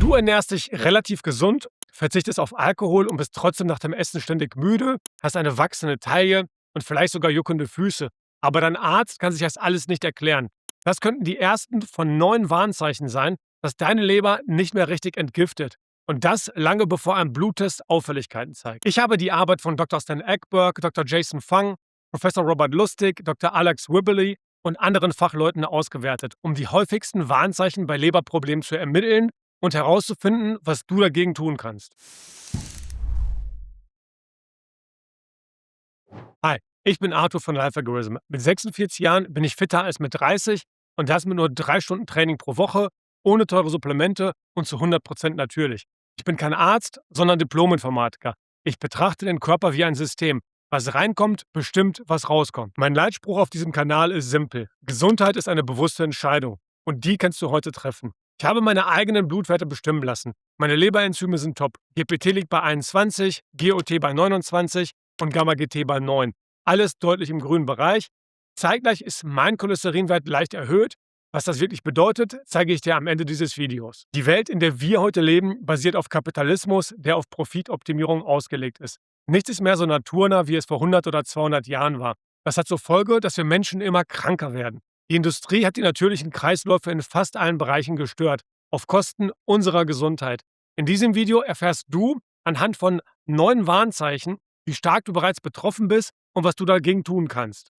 Du ernährst dich relativ gesund, verzichtest auf Alkohol und bist trotzdem nach dem Essen ständig müde, hast eine wachsende Taille und vielleicht sogar juckende Füße. Aber dein Arzt kann sich das alles nicht erklären. Das könnten die ersten von 9 Warnzeichen sein, dass deine Leber nicht mehr richtig entgiftet. Und das lange bevor ein Bluttest Auffälligkeiten zeigt. Ich habe die Arbeit von Dr. Stan Ekberg, Dr. Jason Fung, Professor Robert Lustig, Dr. Alex Wibberley und anderen Fachleuten ausgewertet, um die häufigsten Warnzeichen bei Leberproblemen zu ermitteln und herauszufinden, was du dagegen tun kannst. Hi, ich bin Arthur von Life Algorithm. Mit 46 Jahren bin ich fitter als mit 30 und das mit nur 3 Stunden Training pro Woche, ohne teure Supplemente und zu 100% natürlich. Ich bin kein Arzt, sondern Diplom-Informatiker. Ich betrachte den Körper wie ein System. Was reinkommt, bestimmt, was rauskommt. Mein Leitspruch auf diesem Kanal ist simpel. Gesundheit ist eine bewusste Entscheidung. Und die kannst du heute treffen. Ich habe meine eigenen Blutwerte bestimmen lassen. Meine Leberenzyme sind top. GPT liegt bei 21, GOT bei 29 und Gamma-GT bei 9. Alles deutlich im grünen Bereich. Zeitgleich ist mein Cholesterinwert leicht erhöht. Was das wirklich bedeutet, zeige ich dir am Ende dieses Videos. Die Welt, in der wir heute leben, basiert auf Kapitalismus, der auf Profitoptimierung ausgelegt ist. Nichts ist mehr so naturnah, wie es vor 100 oder 200 Jahren war. Das hat zur Folge, dass wir Menschen immer kranker werden. Die Industrie hat die natürlichen Kreisläufe in fast allen Bereichen gestört, auf Kosten unserer Gesundheit. In diesem Video erfährst du anhand von 9 Warnzeichen, wie stark du bereits betroffen bist und was du dagegen tun kannst.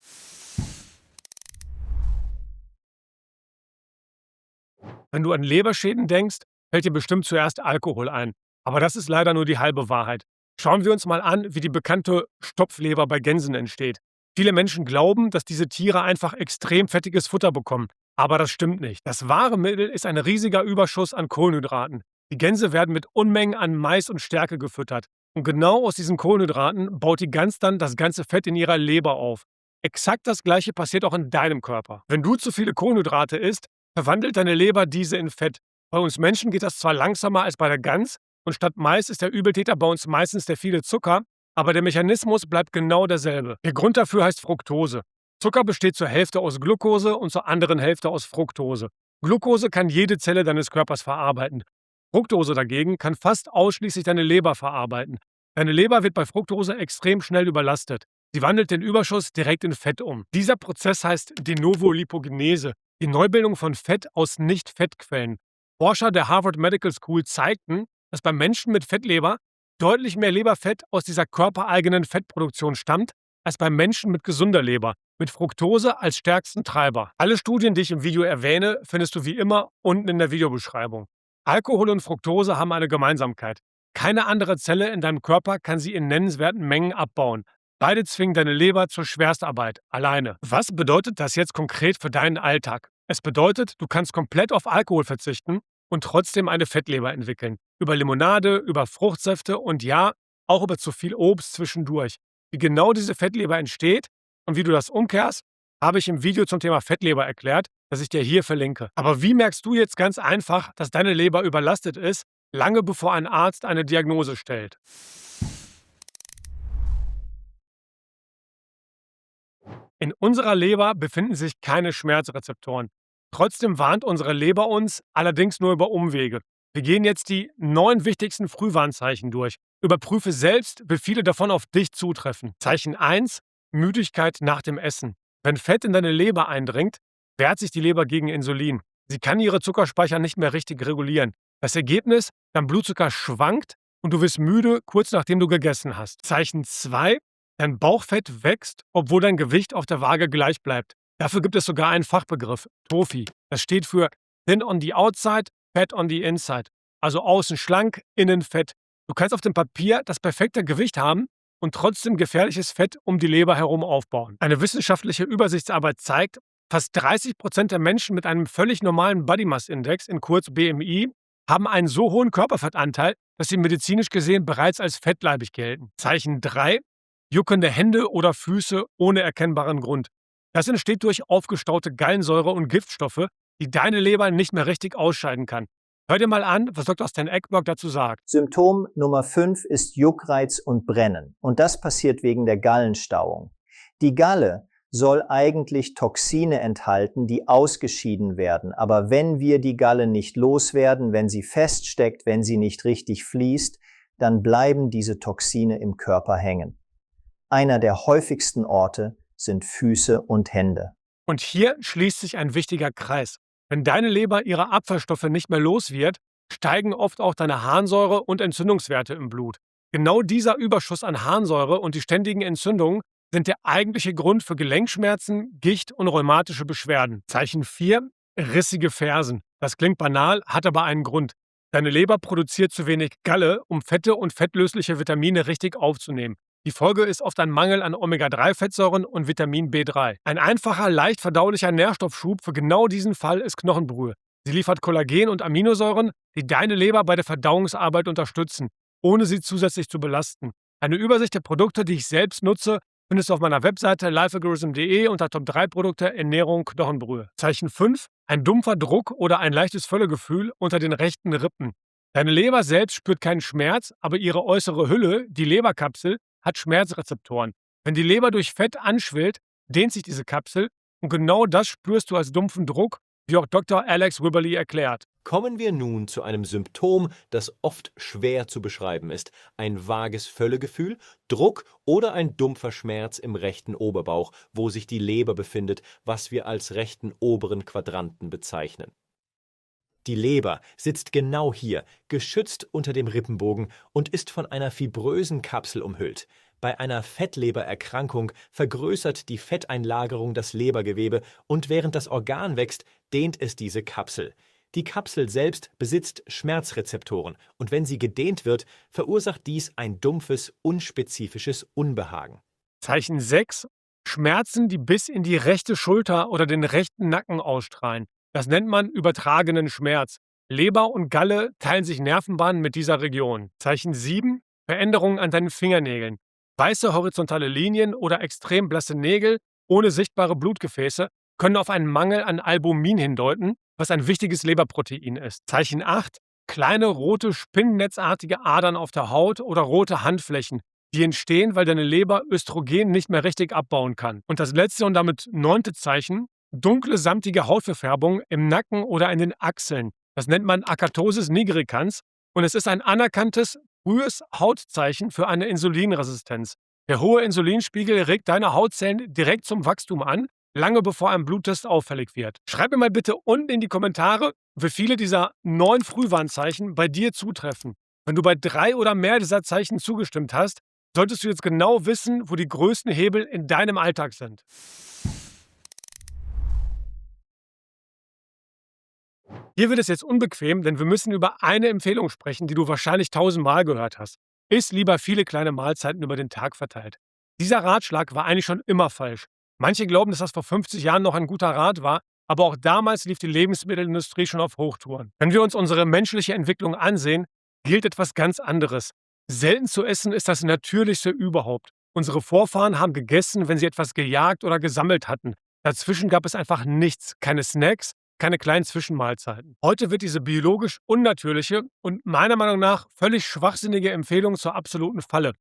Wenn du an Leberschäden denkst, fällt dir bestimmt zuerst Alkohol ein. Aber das ist leider nur die halbe Wahrheit. Schauen wir uns mal an, wie die bekannte Stopfleber bei Gänsen entsteht. Viele Menschen glauben, dass diese Tiere einfach extrem fettiges Futter bekommen. Aber das stimmt nicht. Das wahre Mittel ist ein riesiger Überschuss an Kohlenhydraten. Die Gänse werden mit Unmengen an Mais und Stärke gefüttert. Und genau aus diesen Kohlenhydraten baut die Gans dann das ganze Fett in ihrer Leber auf. Exakt das gleiche passiert auch in deinem Körper. Wenn du zu viele Kohlenhydrate isst, verwandelt deine Leber diese in Fett. Bei uns Menschen geht das zwar langsamer als bei der Gans und statt Mais ist der Übeltäter bei uns meistens der viele Zucker, aber der Mechanismus bleibt genau derselbe. Der Grund dafür heißt Fructose. Zucker besteht zur Hälfte aus Glucose und zur anderen Hälfte aus Fructose. Glucose kann jede Zelle deines Körpers verarbeiten. Fructose dagegen kann fast ausschließlich deine Leber verarbeiten. Deine Leber wird bei Fructose extrem schnell überlastet. Sie wandelt den Überschuss direkt in Fett um. Dieser Prozess heißt De novo Lipogenese, die Neubildung von Fett aus Nicht-Fettquellen. Forscher der Harvard Medical School zeigten, dass bei Menschen mit Fettleber deutlich mehr Leberfett aus dieser körpereigenen Fettproduktion stammt, als bei Menschen mit gesunder Leber, mit Fructose als stärksten Treiber. Alle Studien, die ich im Video erwähne, findest du wie immer unten in der Videobeschreibung. Alkohol und Fructose haben eine Gemeinsamkeit. Keine andere Zelle in deinem Körper kann sie in nennenswerten Mengen abbauen. Beide zwingen deine Leber zur Schwerstarbeit, alleine. Was bedeutet das jetzt konkret für deinen Alltag? Es bedeutet, du kannst komplett auf Alkohol verzichten und trotzdem eine Fettleber entwickeln. Über Limonade, über Fruchtsäfte und ja, auch über zu viel Obst zwischendurch. Wie genau diese Fettleber entsteht und wie du das umkehrst, habe ich im Video zum Thema Fettleber erklärt, das ich dir hier verlinke. Aber wie merkst du jetzt ganz einfach, dass deine Leber überlastet ist, lange bevor ein Arzt eine Diagnose stellt? In unserer Leber befinden sich keine Schmerzrezeptoren. Trotzdem warnt unsere Leber uns, allerdings nur über Umwege. Wir gehen jetzt die 9 wichtigsten Frühwarnzeichen durch. Überprüfe selbst, wie viele davon auf dich zutreffen. Zeichen 1: Müdigkeit nach dem Essen. Wenn Fett in deine Leber eindringt, wehrt sich die Leber gegen Insulin. Sie kann ihre Zuckerspeicher nicht mehr richtig regulieren. Das Ergebnis: Dein Blutzucker schwankt und du wirst müde, kurz nachdem du gegessen hast. Zeichen 2: Dein Bauchfett wächst, obwohl dein Gewicht auf der Waage gleich bleibt. Dafür gibt es sogar einen Fachbegriff, TOFI. Das steht für Thin on the outside, Fat on the inside. Also außen schlank, innen fett. Du kannst auf dem Papier das perfekte Gewicht haben und trotzdem gefährliches Fett um die Leber herum aufbauen. Eine wissenschaftliche Übersichtsarbeit zeigt, fast 30% der Menschen mit einem völlig normalen Body Mass Index, in kurz BMI, haben einen so hohen Körperfettanteil, dass sie medizinisch gesehen bereits als fettleibig gelten. Zeichen 3: Juckende Hände oder Füße ohne erkennbaren Grund. Das entsteht durch aufgestaute Gallensäure und Giftstoffe, die deine Leber nicht mehr richtig ausscheiden kann. Hör dir mal an, was Dr. Stan Ekberg dazu sagt. Symptom Nummer 5 ist Juckreiz und Brennen. Und das passiert wegen der Gallenstauung. Die Galle soll eigentlich Toxine enthalten, die ausgeschieden werden. Aber wenn wir die Galle nicht loswerden, wenn sie feststeckt, wenn sie nicht richtig fließt, dann bleiben diese Toxine im Körper hängen. Einer der häufigsten Orte sind Füße und Hände. Und hier schließt sich ein wichtiger Kreis. Wenn deine Leber ihre Abfallstoffe nicht mehr los wird, steigen oft auch deine Harnsäure und Entzündungswerte im Blut. Genau dieser Überschuss an Harnsäure und die ständigen Entzündungen sind der eigentliche Grund für Gelenkschmerzen, Gicht und rheumatische Beschwerden. Zeichen 4: Rissige Fersen. Das klingt banal, hat aber einen Grund. Deine Leber produziert zu wenig Galle, um Fette und fettlösliche Vitamine richtig aufzunehmen. Die Folge ist oft ein Mangel an Omega-3-Fettsäuren und Vitamin B3. Ein einfacher, leicht verdaulicher Nährstoffschub für genau diesen Fall ist Knochenbrühe. Sie liefert Kollagen und Aminosäuren, die deine Leber bei der Verdauungsarbeit unterstützen, ohne sie zusätzlich zu belasten. Eine Übersicht der Produkte, die ich selbst nutze, findest du auf meiner Webseite lifealgorithm.de unter Top 3 Produkte Ernährung Knochenbrühe. Zeichen 5: Ein dumpfer Druck oder ein leichtes Völlegefühl unter den rechten Rippen. Deine Leber selbst spürt keinen Schmerz, aber ihre äußere Hülle, die Leberkapsel, hat Schmerzrezeptoren. Wenn die Leber durch Fett anschwillt, dehnt sich diese Kapsel und genau das spürst du als dumpfen Druck, wie auch Dr. Alex Wibberley erklärt. Kommen wir nun zu einem Symptom, das oft schwer zu beschreiben ist: ein vages Völlegefühl, Druck oder ein dumpfer Schmerz im rechten Oberbauch, wo sich die Leber befindet, was wir als rechten oberen Quadranten bezeichnen. Die Leber sitzt genau hier, geschützt unter dem Rippenbogen, und ist von einer fibrösen Kapsel umhüllt. Bei einer Fettlebererkrankung vergrößert die Fetteinlagerung das Lebergewebe, und während das Organ wächst, dehnt es diese Kapsel. Die Kapsel selbst besitzt Schmerzrezeptoren, und wenn sie gedehnt wird, verursacht dies ein dumpfes, unspezifisches Unbehagen. Zeichen 6: Schmerzen, die bis in die rechte Schulter oder den rechten Nacken ausstrahlen. Das nennt man übertragenen Schmerz. Leber und Galle teilen sich Nervenbahnen mit dieser Region. Zeichen 7: Veränderungen an deinen Fingernägeln. Weiße horizontale Linien oder extrem blasse Nägel ohne sichtbare Blutgefäße können auf einen Mangel an Albumin hindeuten, was ein wichtiges Leberprotein ist. Zeichen 8: Kleine rote spinnennetzartige Adern auf der Haut oder rote Handflächen. Die entstehen, weil deine Leber Östrogen nicht mehr richtig abbauen kann. Und das letzte und damit 9. Zeichen: dunkle, samtige Hautverfärbung im Nacken oder in den Achseln. Das nennt man Akatosis nigricans und es ist ein anerkanntes, frühes Hautzeichen für eine Insulinresistenz. Der hohe Insulinspiegel regt deine Hautzellen direkt zum Wachstum an, lange bevor ein Bluttest auffällig wird. Schreib mir mal bitte unten in die Kommentare, wie viele dieser 9 Frühwarnzeichen bei dir zutreffen. Wenn du bei 3 oder mehr dieser Zeichen zugestimmt hast, solltest du jetzt genau wissen, wo die größten Hebel in deinem Alltag sind. Hier wird es jetzt unbequem, denn wir müssen über eine Empfehlung sprechen, die du wahrscheinlich 1000-mal gehört hast. Iss lieber viele kleine Mahlzeiten über den Tag verteilt. Dieser Ratschlag war eigentlich schon immer falsch. Manche glauben, dass das vor 50 Jahren noch ein guter Rat war, aber auch damals lief die Lebensmittelindustrie schon auf Hochtouren. Wenn wir uns unsere menschliche Entwicklung ansehen, gilt etwas ganz anderes. Selten zu essen ist das Natürlichste überhaupt. Unsere Vorfahren haben gegessen, wenn sie etwas gejagt oder gesammelt hatten. Dazwischen gab es einfach nichts, keine Snacks, keine kleinen Zwischenmahlzeiten. Heute wird diese biologisch unnatürliche und meiner Meinung nach völlig schwachsinnige Empfehlung zur absoluten Falle.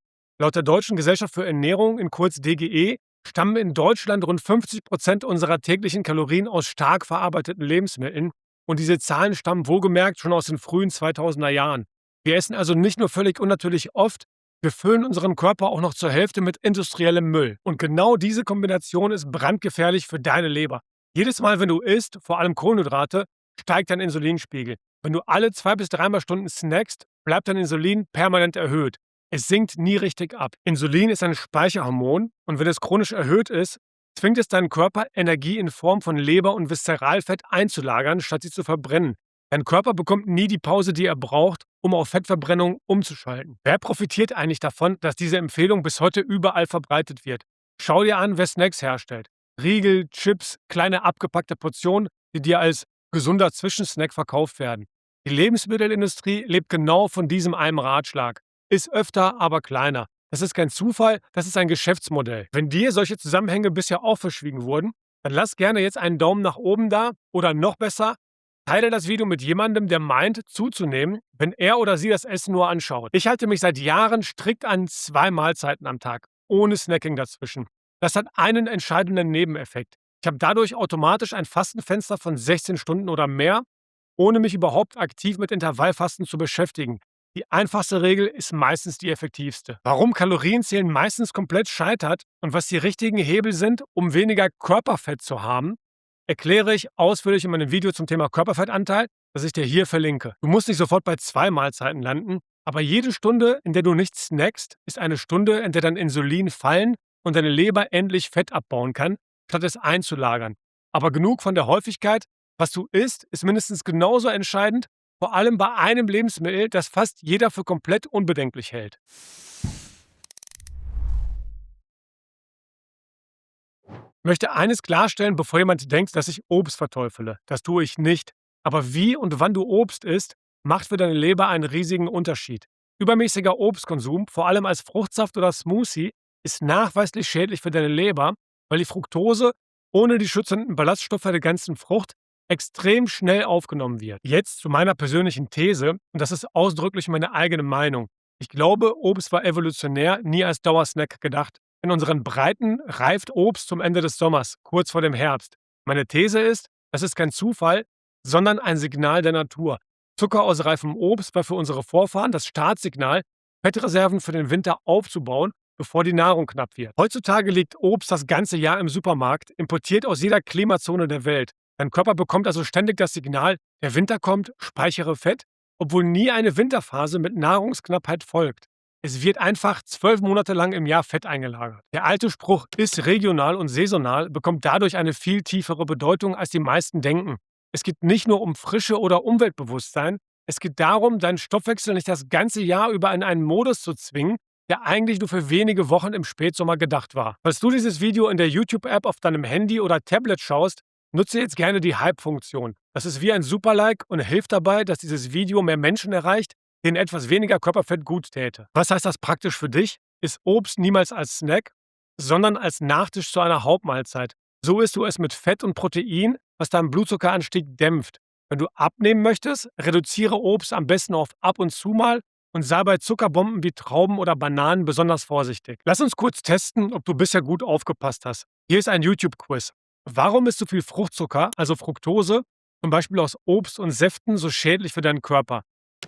Laut der Deutschen Gesellschaft für Ernährung, in kurz DGE, stammen in Deutschland rund 50% unserer täglichen Kalorien aus stark verarbeiteten Lebensmitteln und diese Zahlen stammen wohlgemerkt schon aus den frühen 2000er Jahren. Wir essen also nicht nur völlig unnatürlich oft, wir füllen unseren Körper auch noch zur Hälfte mit industriellem Müll. Und genau diese Kombination ist brandgefährlich für deine Leber. Jedes Mal, wenn du isst, vor allem Kohlenhydrate, steigt dein Insulinspiegel. Wenn du alle 2 bis 3 Stunden snackst, bleibt dein Insulin permanent erhöht. Es sinkt nie richtig ab. Insulin ist ein Speicherhormon und wenn es chronisch erhöht ist, zwingt es deinen Körper, Energie in Form von Leber- und Viszeralfett einzulagern, statt sie zu verbrennen. Dein Körper bekommt nie die Pause, die er braucht, um auf Fettverbrennung umzuschalten. Wer profitiert eigentlich davon, dass diese Empfehlung bis heute überall verbreitet wird? Schau dir an, wer Snacks herstellt. Riegel, Chips, kleine abgepackte Portionen, die dir als gesunder Zwischensnack verkauft werden. Die Lebensmittelindustrie lebt genau von diesem einen Ratschlag. Iss öfter, aber kleiner. Das ist kein Zufall, das ist ein Geschäftsmodell. Wenn dir solche Zusammenhänge bisher auch verschwiegen wurden, dann lass gerne jetzt einen Daumen nach oben da oder noch besser, teile das Video mit jemandem, der meint, zuzunehmen, wenn er oder sie das Essen nur anschaut. Ich halte mich seit Jahren strikt an 2 Mahlzeiten am Tag, ohne Snacking dazwischen. Das hat einen entscheidenden Nebeneffekt. Ich habe dadurch automatisch ein Fastenfenster von 16 Stunden oder mehr, ohne mich überhaupt aktiv mit Intervallfasten zu beschäftigen. Die einfachste Regel ist meistens die effektivste. Warum Kalorienzählen meistens komplett scheitert und was die richtigen Hebel sind, um weniger Körperfett zu haben, erkläre ich ausführlich in meinem Video zum Thema Körperfettanteil, das ich dir hier verlinke. Du musst nicht sofort bei 2 Mahlzeiten landen, aber jede Stunde, in der du nicht snackst, ist eine Stunde, in der dein Insulin fallen und deine Leber endlich Fett abbauen kann, statt es einzulagern. Aber genug von der Häufigkeit. Was du isst, ist mindestens genauso entscheidend, vor allem bei einem Lebensmittel, das fast jeder für komplett unbedenklich hält. Ich möchte eines klarstellen, bevor jemand denkt, dass ich Obst verteufele. Das tue ich nicht. Aber wie und wann du Obst isst, macht für deine Leber einen riesigen Unterschied. Übermäßiger Obstkonsum, vor allem als Fruchtsaft oder Smoothie, ist nachweislich schädlich für deine Leber, weil die Fructose ohne die schützenden Ballaststoffe der ganzen Frucht extrem schnell aufgenommen wird. Jetzt zu meiner persönlichen These, und das ist ausdrücklich meine eigene Meinung. Ich glaube, Obst war evolutionär nie als Dauersnack gedacht. In unseren Breiten reift Obst zum Ende des Sommers, kurz vor dem Herbst. Meine These ist, das ist kein Zufall, sondern ein Signal der Natur. Zucker aus reifem Obst war für unsere Vorfahren das Startsignal, Fettreserven für den Winter aufzubauen, bevor die Nahrung knapp wird. Heutzutage liegt Obst das ganze Jahr im Supermarkt, importiert aus jeder Klimazone der Welt. Dein Körper bekommt also ständig das Signal, der Winter kommt, speichere Fett, obwohl nie eine Winterphase mit Nahrungsknappheit folgt. Es wird einfach 12 Monate lang im Jahr Fett eingelagert. Der alte Spruch ist regional und saisonal bekommt dadurch eine viel tiefere Bedeutung, als die meisten denken. Es geht nicht nur um Frische oder Umweltbewusstsein, es geht darum, deinen Stoffwechsel nicht das ganze Jahr über in einen Modus zu zwingen, der eigentlich nur für wenige Wochen im Spätsommer gedacht war. Falls du dieses Video in der YouTube-App auf deinem Handy oder Tablet schaust, nutze jetzt gerne die Hype-Funktion. Das ist wie ein Super-Like und hilft dabei, dass dieses Video mehr Menschen erreicht, denen etwas weniger Körperfett gut täte. Was heißt das praktisch für dich? Iss Obst niemals als Snack, sondern als Nachtisch zu einer Hauptmahlzeit. So isst du es mit Fett und Protein, was deinen Blutzuckeranstieg dämpft. Wenn du abnehmen möchtest, reduziere Obst am besten auf ab und zu mal und sei bei Zuckerbomben wie Trauben oder Bananen besonders vorsichtig. Lass uns kurz testen, ob du bisher gut aufgepasst hast. Hier ist ein YouTube-Quiz. Warum ist so viel Fruchtzucker, also Fructose, zum Beispiel aus Obst und Säften, so schädlich für deinen Körper?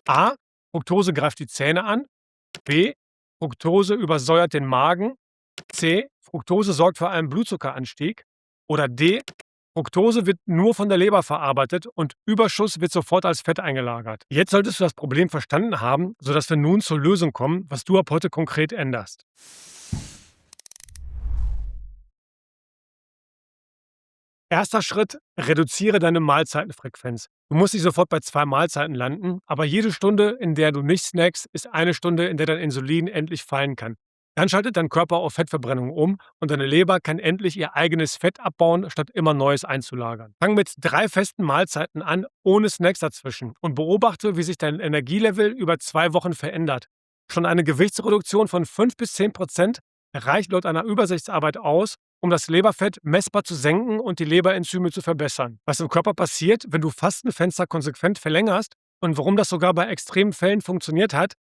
A. Fructose greift die Zähne an. B. Fructose übersäuert den Magen. C. Fructose sorgt für einen Blutzuckeranstieg. Oder D. Fructose wird nur von der Leber verarbeitet und Überschuss wird sofort als Fett eingelagert. Jetzt solltest du das Problem verstanden haben, sodass wir nun zur Lösung kommen, was du ab heute konkret änderst. Erster Schritt, reduziere deine Mahlzeitenfrequenz. Du musst nicht sofort bei 2 Mahlzeiten landen, aber jede Stunde, in der du nicht snackst, ist eine Stunde, in der dein Insulin endlich fallen kann. Dann schaltet dein Körper auf Fettverbrennung um und deine Leber kann endlich ihr eigenes Fett abbauen, statt immer Neues einzulagern. Fang mit 3 festen Mahlzeiten an, ohne Snacks dazwischen und beobachte, wie sich dein Energielevel über 2 Wochen verändert. Schon eine Gewichtsreduktion von 5 bis 10% reicht laut einer Übersichtsarbeit aus, um das Leberfett messbar zu senken und die Leberenzyme zu verbessern. Was im Körper passiert, wenn du Fastenfenster konsequent verlängerst und warum das sogar bei extremen Fällen funktioniert hat,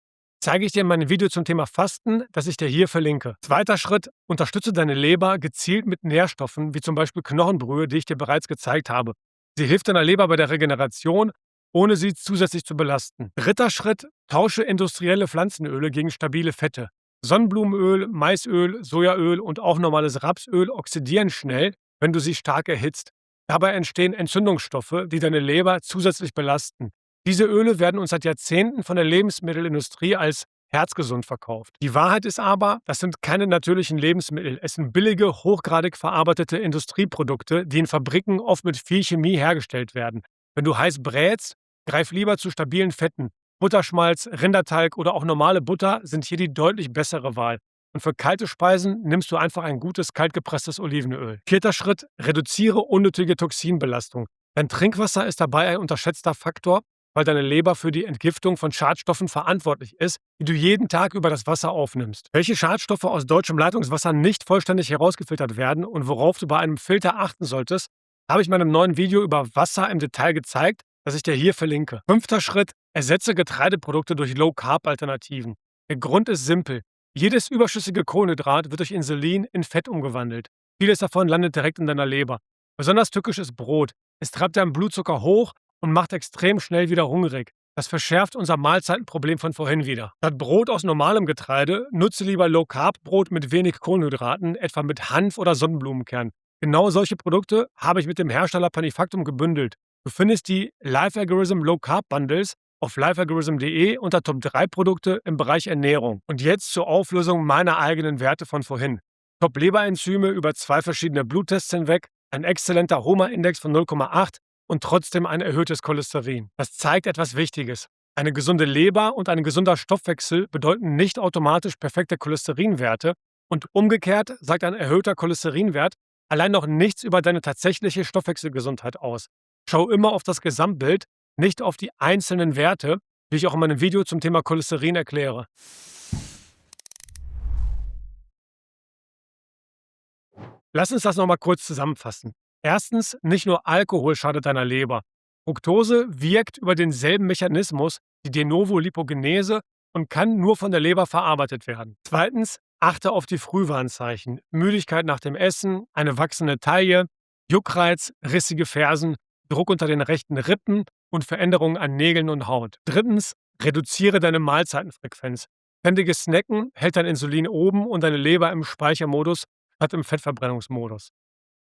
zeige ich dir in meinem Video zum Thema Fasten, das ich dir hier verlinke. Zweiter Schritt, unterstütze deine Leber gezielt mit Nährstoffen, wie zum Beispiel Knochenbrühe, die ich dir bereits gezeigt habe. Sie hilft deiner Leber bei der Regeneration, ohne sie zusätzlich zu belasten. Dritter Schritt, tausche industrielle Pflanzenöle gegen stabile Fette. Sonnenblumenöl, Maisöl, Sojaöl und auch normales Rapsöl oxidieren schnell, wenn du sie stark erhitzt. Dabei entstehen Entzündungsstoffe, die deine Leber zusätzlich belasten. Diese Öle werden uns seit Jahrzehnten von der Lebensmittelindustrie als herzgesund verkauft. Die Wahrheit ist aber, das sind keine natürlichen Lebensmittel. Es sind billige, hochgradig verarbeitete Industrieprodukte, die in Fabriken oft mit viel Chemie hergestellt werden. Wenn du heiß brätst, greif lieber zu stabilen Fetten. Butterschmalz, Rinderteig oder auch normale Butter sind hier die deutlich bessere Wahl. Und für kalte Speisen nimmst du einfach ein gutes, kaltgepresstes Olivenöl. Vierter Schritt, reduziere unnötige Toxinbelastung. Dein Trinkwasser ist dabei ein unterschätzter Faktor, weil deine Leber für die Entgiftung von Schadstoffen verantwortlich ist, die du jeden Tag über das Wasser aufnimmst. Welche Schadstoffe aus deutschem Leitungswasser nicht vollständig herausgefiltert werden und worauf du bei einem Filter achten solltest, habe ich in meinem neuen Video über Wasser im Detail gezeigt, das ich dir hier verlinke. Fünfter Schritt, ersetze Getreideprodukte durch Low-Carb-Alternativen. Der Grund ist simpel. Jedes überschüssige Kohlenhydrat wird durch Insulin in Fett umgewandelt. Vieles davon landet direkt in deiner Leber. Besonders tückisch ist Brot. Es treibt deinen Blutzucker hoch und macht extrem schnell wieder hungrig. Das verschärft unser Mahlzeitenproblem von vorhin wieder. Statt Brot aus normalem Getreide, nutze lieber Low-Carb-Brot mit wenig Kohlenhydraten, etwa mit Hanf oder Sonnenblumenkern. Genau solche Produkte habe ich mit dem Hersteller Panifactum gebündelt. Du findest die Life Algorithm Low Carb Bundles auf lifealgorithm.de unter Top 3 Produkte im Bereich Ernährung. Und jetzt zur Auflösung meiner eigenen Werte von vorhin. Top-Leberenzyme über 2 verschiedene Bluttests hinweg, ein exzellenter HOMA-Index von 0,8 und trotzdem ein erhöhtes Cholesterin. Das zeigt etwas Wichtiges. Eine gesunde Leber und ein gesunder Stoffwechsel bedeuten nicht automatisch perfekte Cholesterinwerte und umgekehrt sagt ein erhöhter Cholesterinwert allein noch nichts über deine tatsächliche Stoffwechselgesundheit aus. Schau immer auf das Gesamtbild, nicht auf die einzelnen Werte, wie ich auch in meinem Video zum Thema Cholesterin erkläre. Lass uns das nochmal kurz zusammenfassen. Erstens, nicht nur Alkohol schadet deiner Leber. Fructose wirkt über denselben Mechanismus, die De novo Lipogenese, und kann nur von der Leber verarbeitet werden. Zweitens, achte auf die Frühwarnzeichen. Müdigkeit nach dem Essen, eine wachsende Taille, Juckreiz, rissige Fersen, Druck unter den rechten Rippen und Veränderungen an Nägeln und Haut. Drittens, reduziere deine Mahlzeitenfrequenz. Ständiges Snacken hält dein Insulin oben und deine Leber im Speichermodus statt im Fettverbrennungsmodus.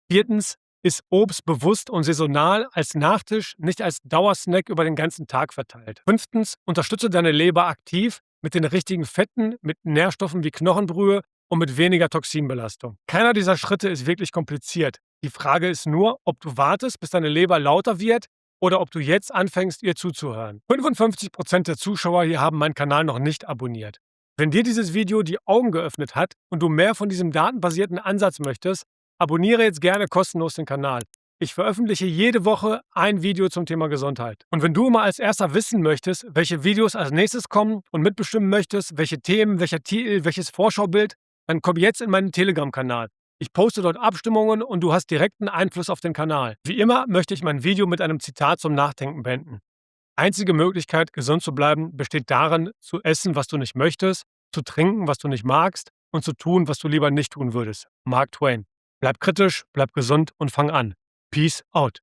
Viertens, iss Obst bewusst und saisonal als Nachtisch, nicht als Dauersnack über den ganzen Tag verteilt. Fünftens, unterstütze deine Leber aktiv mit den richtigen Fetten, mit Nährstoffen wie Knochenbrühe und mit weniger Toxinbelastung. Keiner dieser Schritte ist wirklich kompliziert. Die Frage ist nur, ob du wartest, bis deine Leber lauter wird oder ob du jetzt anfängst, ihr zuzuhören. 55% der Zuschauer hier haben meinen Kanal noch nicht abonniert. Wenn dir dieses Video die Augen geöffnet hat und du mehr von diesem datenbasierten Ansatz möchtest, abonniere jetzt gerne kostenlos den Kanal. Ich veröffentliche jede Woche ein Video zum Thema Gesundheit. Und wenn du immer als Erster wissen möchtest, welche Videos als nächstes kommen und mitbestimmen möchtest, welche Themen, welcher Titel, welches Vorschaubild, dann komm jetzt in meinen Telegram-Kanal. Ich poste dort Abstimmungen und du hast direkten Einfluss auf den Kanal. Wie immer möchte ich mein Video mit einem Zitat zum Nachdenken beenden. Einzige Möglichkeit, gesund zu bleiben, besteht darin, zu essen, was du nicht möchtest, zu trinken, was du nicht magst und zu tun, was du lieber nicht tun würdest. Mark Twain. Bleib kritisch, bleib gesund und fang an. Peace out.